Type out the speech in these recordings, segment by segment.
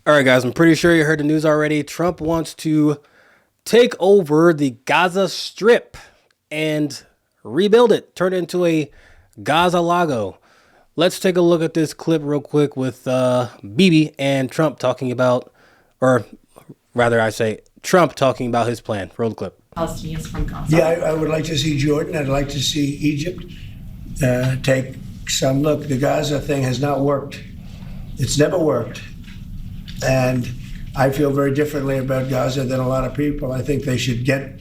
All right, guys, I'm pretty sure you heard the news already. Trump wants to take over the Gaza Strip and rebuild it, turn it into a Gaz-a-Lago. Let's take a look at this clip real quick with Bibi and Trump talking about, or rather, I say Trump talking about his plan. Roll the clip. Palestinians from Gaza. Yeah, I would like to see Jordan. I'd like to see Egypt take some look. The Gaza thing has not worked. It's never worked. And I feel very differently about Gaza than a lot of people. I think they should get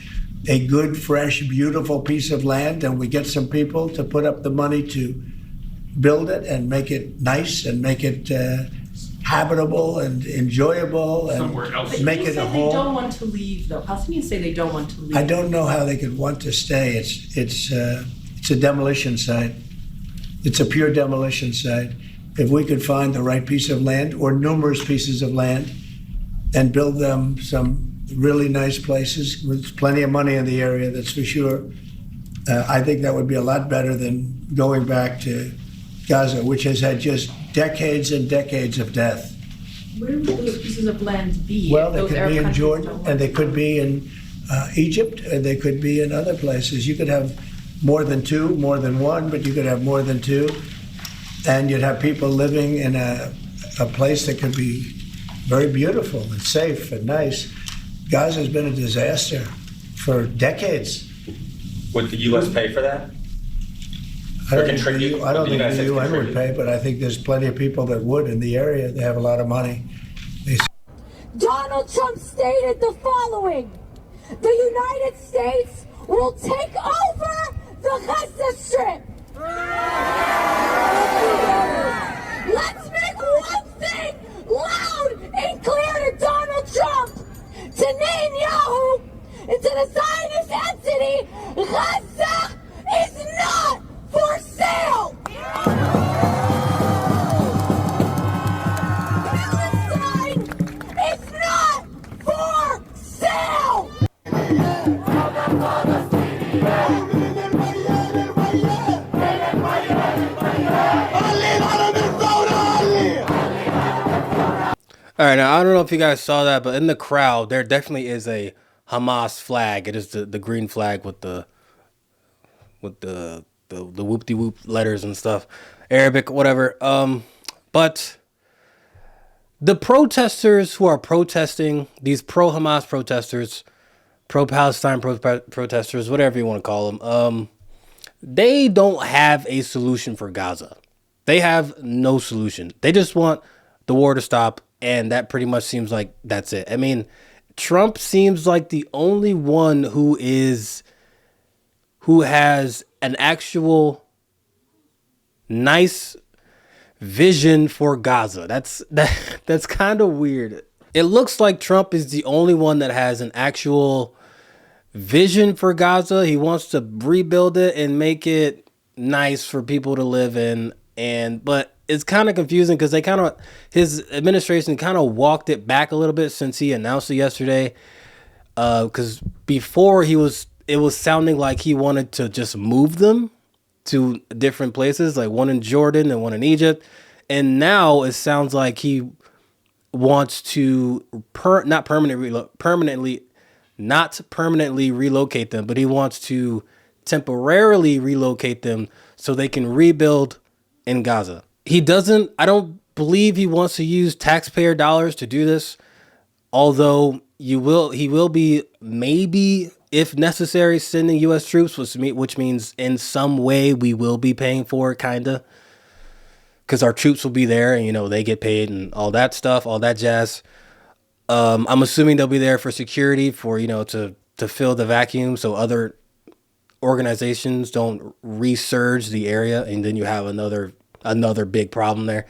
a good, fresh, beautiful piece of land, and we get some people to put up the money to build it and make it nice and make it habitable and enjoyable and Somewhere else. make But it a they home. don't want to leave, though. Palestinians say they don't want to leave. I don't know how they could want to stay. It's a demolition site. It's a pure demolition site. If we could find the right piece of land or numerous pieces of land and build them some really nice places with plenty of money in the area, that's for sure. I think that would be a lot better than going back to Gaza, which has had just decades and decades of death. Where would those pieces of land be? Well, they Those could Arab be in countries Jordan, don't and want they to. could be in Egypt, and they could be in other places. You could have more than two, more than one, but you could have more than two. And you'd have people living in a place that could be very beautiful and safe and nice. Gaza has been a disaster for decades. Would the U.S. pay for that? I Or don't think contribute? the, I don't Would the think United the States UN would contribute? pay, but I think there's plenty of people that would in the area. They have a lot of money. Donald Trump stated the following: the United States will take over the Gaza Strip. Let's make one thing loud and clear to Donald Trump, to Netanyahu, and to the Zionist entity: Gaza is not for sale. Palestine is not for sale. All right, now I don't know if you guys saw that, but in the crowd, there definitely is a Hamas flag. It is the green flag with the whoop de whoop letters and stuff, Arabic, whatever. But the protesters who are protesting, these pro Hamas protesters, pro Palestine protesters, whatever you want to call them, they don't have a solution for Gaza. They have no solution. They just want the war to stop, and that pretty much seems like that's it. I mean, Trump seems like the only one who has an actual nice vision for Gaza. That's kind of weird. It looks like Trump is the only one that has an actual vision for Gaza. He wants to rebuild it and make it nice for people to live in. But it's kind of confusing because his administration kind of walked it back a little bit since he announced it yesterday. Because before it was sounding like he wanted to just move them to different places, like one in Jordan and one in Egypt. And now it sounds like he wants to not permanently relocate them, but he wants to temporarily relocate them so they can rebuild in Gaza. I don't believe he wants to use taxpayer dollars to do this, although he will be, maybe if necessary, sending U.S. troops, which means in some way we will be paying for it, kinda, because our troops will be there and they get paid and all that stuff, all that jazz. I'm assuming they'll be there for security, for to fill the vacuum so other organizations don't resurge the area, and then you have another big problem there.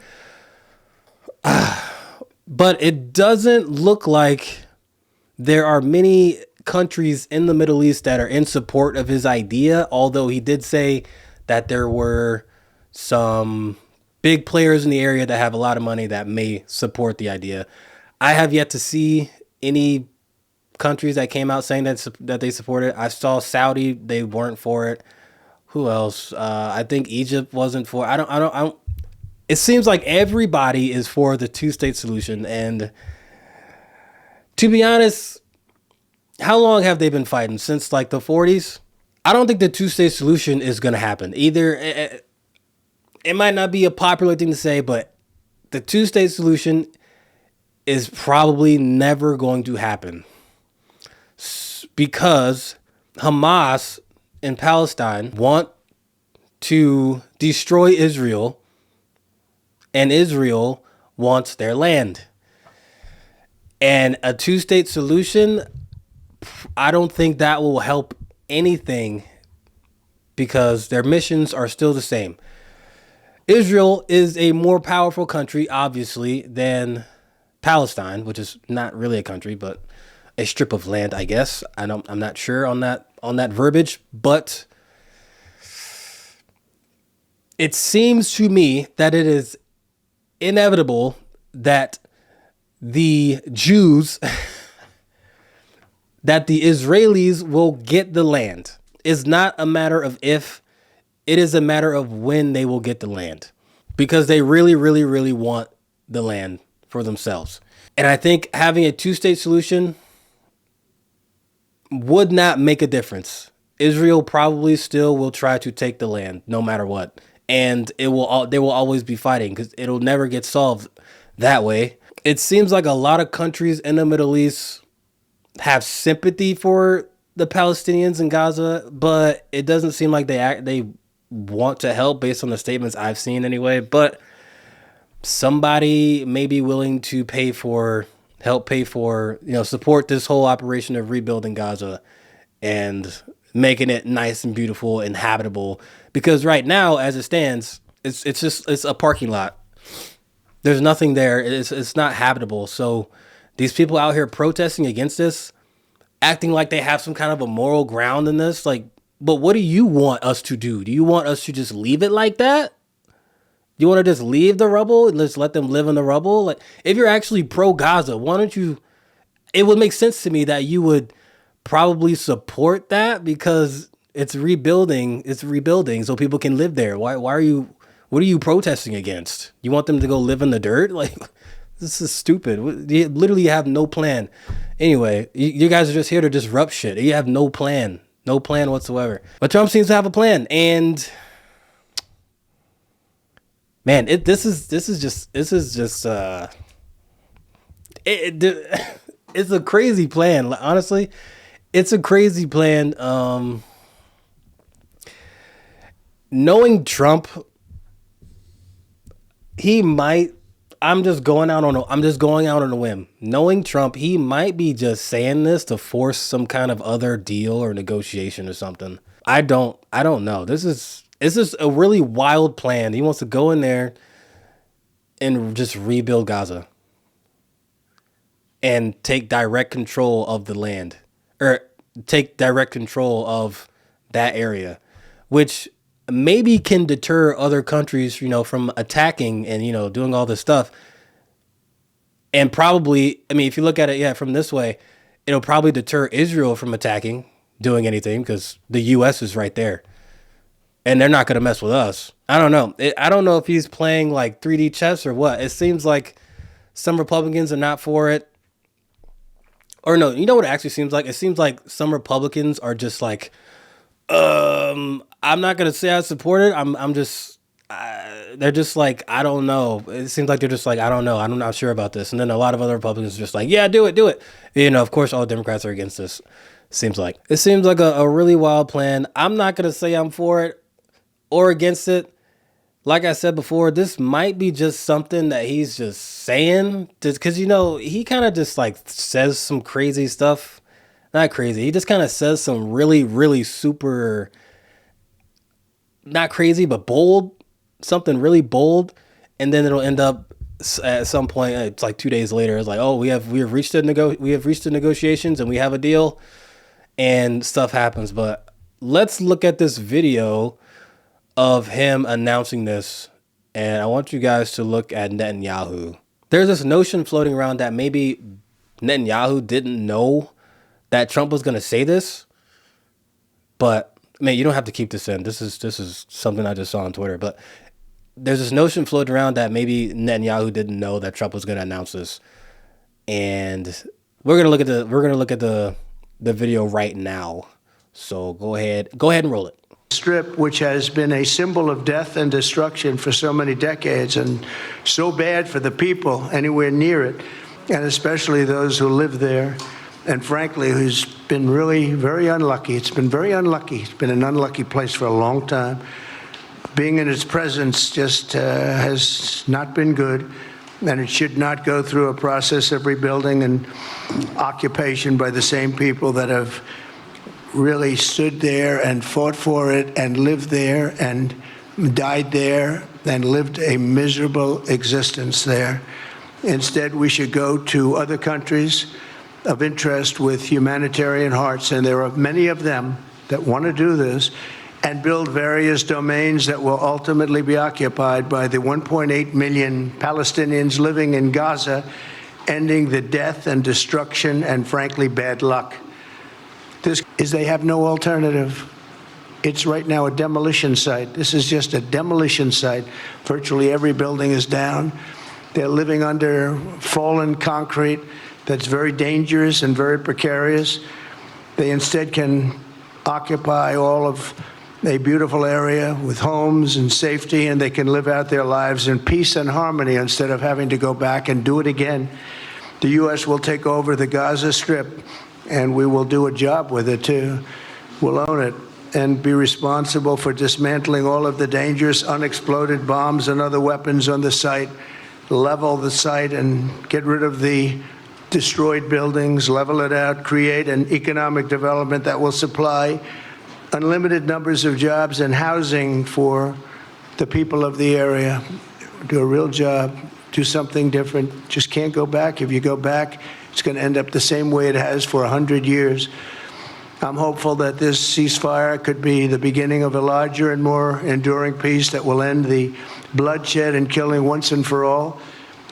But it doesn't look like there are many countries in the Middle East that are in support of his idea, although he did say that there were some big players in the area that have a lot of money that may support the idea. I have yet to see any countries that came out saying that they support it. I saw Saudi, they weren't for it. Who else? I think Egypt wasn't for. it seems like everybody is for the two-state solution. And to be honest, how long have they been fighting? Since like the 40s? I don't think the two-state solution is going to happen. Either it might not be a popular thing to say, but the two-state solution is probably never going to happen because Hamas in Palestine want to destroy Israel, and Israel wants their land. And a two-state solution, I don't think that will help anything because their missions are still the same. Israel is a more powerful country, obviously, than Palestine, which is not really a country, but a strip of land, I guess. I'm not sure on that verbiage, but it seems to me that it is inevitable that the Jews, that the Israelis will get the land. It's not a matter of if, it is a matter of when they will get the land, because they really, really, really want the land for themselves. And I think having a two-state solution would not make a difference. Israel probably still will try to take the land no matter what. And they will always be fighting because it'll never get solved that way. It seems like a lot of countries in the Middle East have sympathy for the Palestinians in Gaza, but it doesn't seem like they want to help based on the statements I've seen anyway. But somebody may be willing to help pay for, support this whole operation of rebuilding Gaza and making it nice and beautiful and habitable. Because right now, as it stands, it's a parking lot. There's nothing there. It's not habitable. So these people out here protesting against this, acting like they have some kind of a moral ground in this, like, but what do you want us to do? Do you want us to just leave it like that? You want to just leave the rubble and just let them live in the rubble? Like, if you're actually pro Gaza, why don't you? It would make sense to me that you would probably support that because it's rebuilding. It's rebuilding so people can live there. Why are you? What are you protesting against? You want them to go live in the dirt? Like, this is stupid. You literally have no plan. Anyway, you guys are just here to disrupt shit. You have no plan. No plan whatsoever. But Trump seems to have a plan, and man, this is just it's a crazy plan. Honestly, it's a crazy plan. Knowing Trump, he might. I'm just going out on a whim. Knowing Trump, he might be just saying this to force some kind of other deal or negotiation or something. I don't know. This is a really wild plan. He wants to go in there and just rebuild Gaza and take direct control of the land, or take direct control of that area, which maybe can deter other countries, from attacking and, doing all this stuff. And probably, I mean, if you look at it, from this way, it'll probably deter Israel from attacking, doing anything, because the U.S. is right there. And they're not going to mess with us. I don't know. I don't know if he's playing like 3D chess or what. It seems like some Republicans are not for it. Or no, you know what it actually seems like? It seems like some Republicans are just like, I'm not gonna say I support it. I'm just, they're just like, I don't know. It seems like they're just like, I don't know. I'm not sure about this. And then a lot of other Republicans are just like, yeah, do it. Of course, all Democrats are against this. It seems like a really wild plan. I'm not gonna say I'm for it or against it. Like I said before, this might be just something that he's just saying, because he kind of just like says some crazy stuff. Not crazy. He just kind of says some really, really super, not crazy, but bold, something really bold. And then it'll end up at some point, it's like 2 days later, it's like, oh, we have reached the negotiations and we have a deal, and stuff happens. But let's look at this video of him announcing this. And I want you guys to look at Netanyahu. There's this notion floating around that maybe Netanyahu didn't know that Trump was going to say this, but man, you don't have to keep this in. This is something I just saw on Twitter, but there's this notion floating around that maybe Netanyahu didn't know that Trump was going to announce this, and we're gonna look at the video right now. So go ahead and roll it. Strip, which has been a symbol of death and destruction for so many decades, and so bad for the people anywhere near it, and especially those who live there, and frankly, who's been really very unlucky. It's been very unlucky. It's been an unlucky place for a long time. Being in its presence just has not been good, and it should not go through a process of rebuilding and occupation by the same people that have really stood there and fought for it and lived there and died there and lived a miserable existence there. Instead, we should go to other countries of interest with humanitarian hearts, and there are many of them that want to do this, and build various domains that will ultimately be occupied by the 1.8 million Palestinians living in Gaza, ending the death and destruction and, frankly, bad luck. This is they have no alternative. It's right now a demolition site. This is just a demolition site. Virtually every building is down. They're living under fallen concrete that's very dangerous and very precarious. They instead can occupy all of a beautiful area with homes and safety, and they can live out their lives in peace and harmony instead of having to go back and do it again. The U.S. will take over the Gaza Strip, and we will do a job with it, too. We'll own it and be responsible for dismantling all of the dangerous unexploded bombs and other weapons on the site, level the site and get rid of the destroyed buildings, level it out, create an economic development that will supply unlimited numbers of jobs and housing for the people of the area. Do a real job, do something different. Just can't go back. If you go back, it's going to end up the same way it has for 100 years. I'm hopeful that this ceasefire could be the beginning of a larger and more enduring peace that will end the bloodshed and killing once and for all.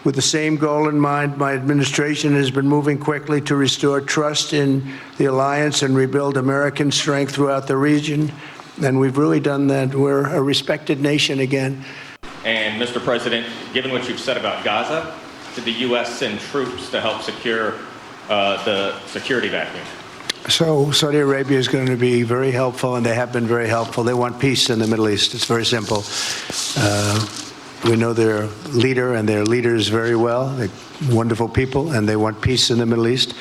With the same goal in mind, my administration has been moving quickly to restore trust in the alliance and rebuild American strength throughout the region. And we've really done that. We're a respected nation again. And Mr. President, given what you've said about Gaza, did the U.S. send troops to help secure the security vacuum? So Saudi Arabia is going to be very helpful, and they have been very helpful. They want peace in the Middle East. It's very simple. We know their leader and their leaders very well. They're wonderful people, and they want peace in the Middle East.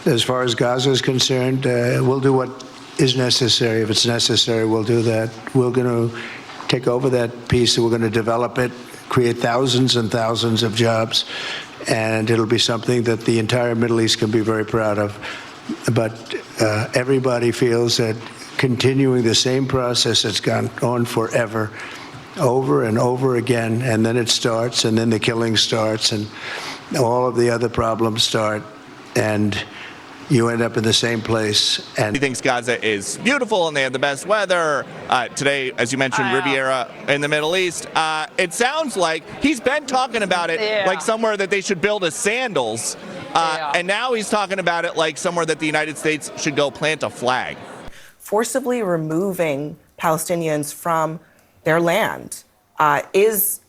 As far as Gaza is concerned, we'll do what is necessary. If it's necessary, we'll do that. We're going to take over that peace, and we're going to develop it, create thousands and thousands of jobs, and it'll be something that the entire Middle East can be very proud of. But everybody feels that continuing the same process that's gone on forever, over and over again, and then it starts, and then the killing starts, and all of the other problems start, and you end up in the same place. And he thinks Gaza is beautiful and they have the best weather. Today, as you mentioned, Riviera in the Middle East. It sounds like he's been talking about it like somewhere that they should build us sandals. And now he's talking about it like somewhere that the United States should go plant a flag. Forcibly removing Palestinians from their land is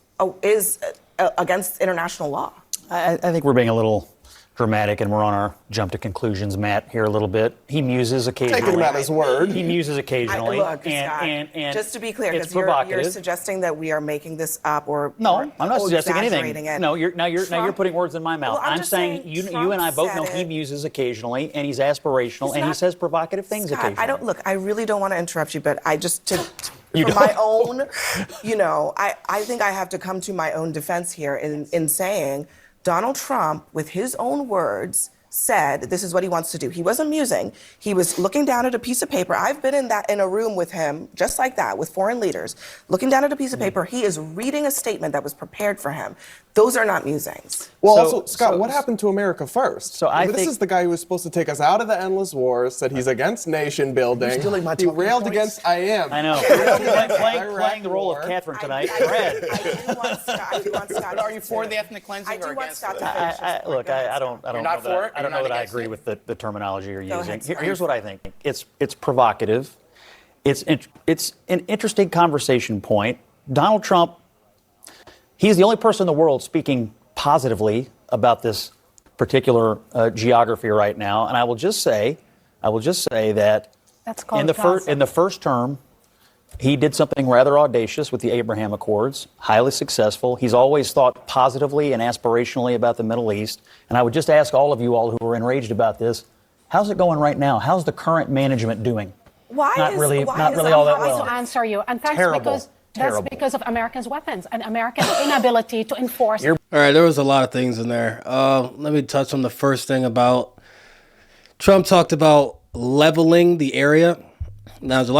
against international law. I think we're being a little dramatic, and we're on our jump to conclusions, Matt, here a little bit. He muses occasionally. Taking him at his word. He muses occasionally. Look, and just to be clear, because you're suggesting that we are making this up or no, I'm not suggesting anything. It. No, you're putting words in my mouth. Well, I'm saying you and I both know he muses occasionally, and he's aspirational, and he says provocative things occasionally. I really don't want to interrupt you, but I just for my own, I think I have to come to my own defense here in saying Donald Trump, with his own words, said this is what he wants to do. He wasn't musing. He was looking down at a piece of paper. I've been in a room with him, just like that, with foreign leaders, looking down at a piece of paper. He is reading a statement that was prepared for him. Those are not musings. Well, Scott, what happened to America first? This is the guy who was supposed to take us out of the endless wars, said he's against nation building. He railed against I know. Playing the role of Catherine tonight. Fred. I do want Scott. Are you for the ethnic cleansing or against it? Look, I don't know that I agree with the terminology you're using. Here's what I think. It's provocative. It's an interesting conversation point. Donald Trump He's the only person in the world speaking positively about this particular geography right now. And I will just say that That's called in the first term, he did something rather audacious with the Abraham Accords, highly successful. He's always thought positively and aspirationally about the Middle East. And I would just ask all of you all who are enraged about this, how's it going right now? How's the current management doing? Not really all that well. To answer you, and that's Terrible. that's because of Americans' weapons and American inability to enforce. All right, there was a lot of things in there. Let me touch on the first thing about Trump talked about leveling the area. Now, there's a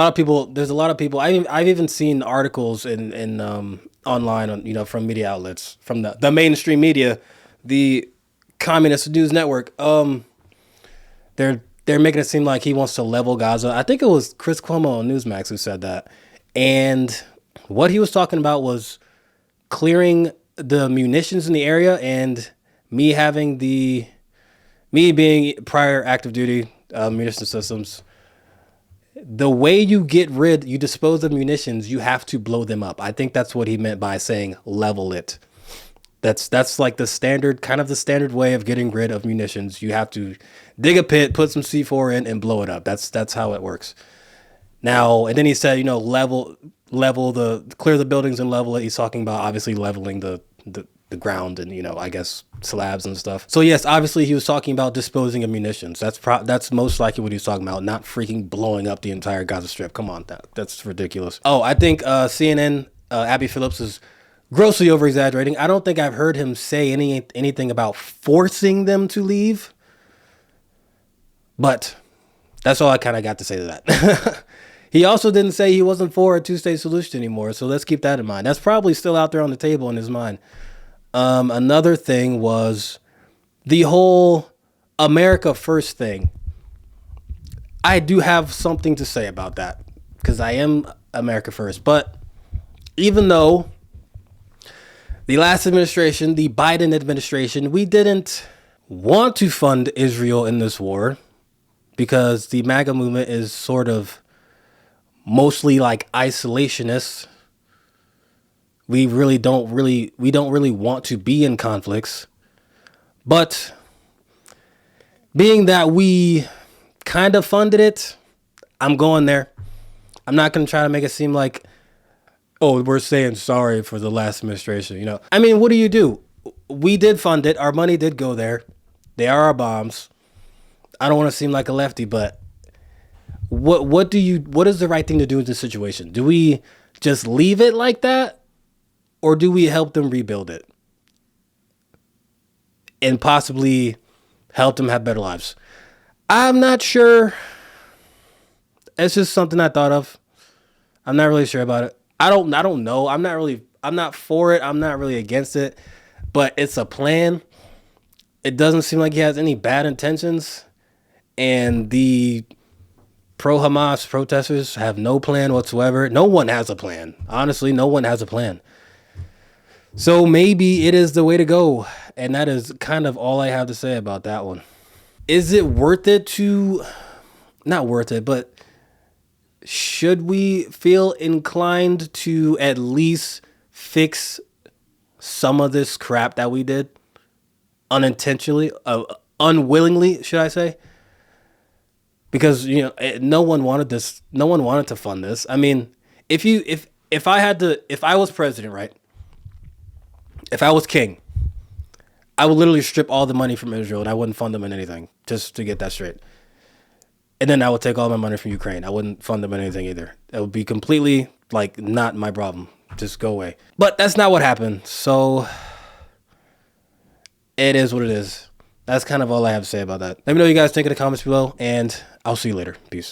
lot of people. I've even seen articles in online on from media outlets, from the mainstream media, the communist news network. They're making it seem like he wants to level Gaza. I think it was Chris Cuomo on Newsmax who said that, and what he was talking about was clearing the munitions in the area, and me being prior active duty munition systems. The way you dispose of munitions, you have to blow them up. I think that's what he meant by saying level it. That's like the standard way of getting rid of munitions. You have to dig a pit, put some C4 in, and blow it up. That's how it works. Now, and then he said, clear the buildings and level it. He's talking about obviously leveling the ground and I guess slabs and stuff. So yes, obviously he was talking about disposing of munitions. That's most likely what he's talking about, not freaking blowing up the entire Gaza Strip. Come on, that's ridiculous. Oh, I think CNN, Abby Phillips is grossly over exaggerating. I don't think I've heard him say anything about forcing them to leave. But that's all I kind of got to say to that. He also didn't say he wasn't for a two-state solution anymore. So let's keep that in mind. That's probably still out there on the table in his mind. Another thing was the whole America First thing. I do have something to say about that because I am America First. But even though the last administration, the Biden administration, we didn't want to fund Israel in this war because the MAGA movement is sort of mostly like isolationist. We don't really want to be in conflicts. But being that we kind of funded it, I'm going there. I'm not going to try to make it seem like, oh, we're saying sorry for the last administration. I mean, what do? We did fund it. Our money did go there. They are our bombs. I don't want to seem like a lefty, but what is the right thing to do in this situation? Do we just leave it like that? Or do we help them rebuild it and possibly help them have better lives? I'm not sure. It's just something I thought of. I'm not really sure about it. I don't know. I'm not for it. I'm not really against it, but it's a plan. It doesn't seem like he has any bad intentions, and the pro-Hamas protesters have no plan whatsoever. No one has a plan. Honestly, no one has a plan. So maybe it is the way to go. And that is kind of all I have to say about that one. Is it worth it not worth it, but should we feel inclined to at least fix some of this crap that we did unintentionally, unwillingly, should I say? Because, no one wanted this. No one wanted to fund this. I mean, if I was president, right? If I was king, I would literally strip all the money from Israel and I wouldn't fund them in anything, just to get that straight. And then I would take all my money from Ukraine. I wouldn't fund them in anything either. It would be completely not my problem. Just go away. But that's not what happened. So it is what it is. That's kind of all I have to say about that. Let me know what you guys think in the comments below, and I'll see you later. Peace.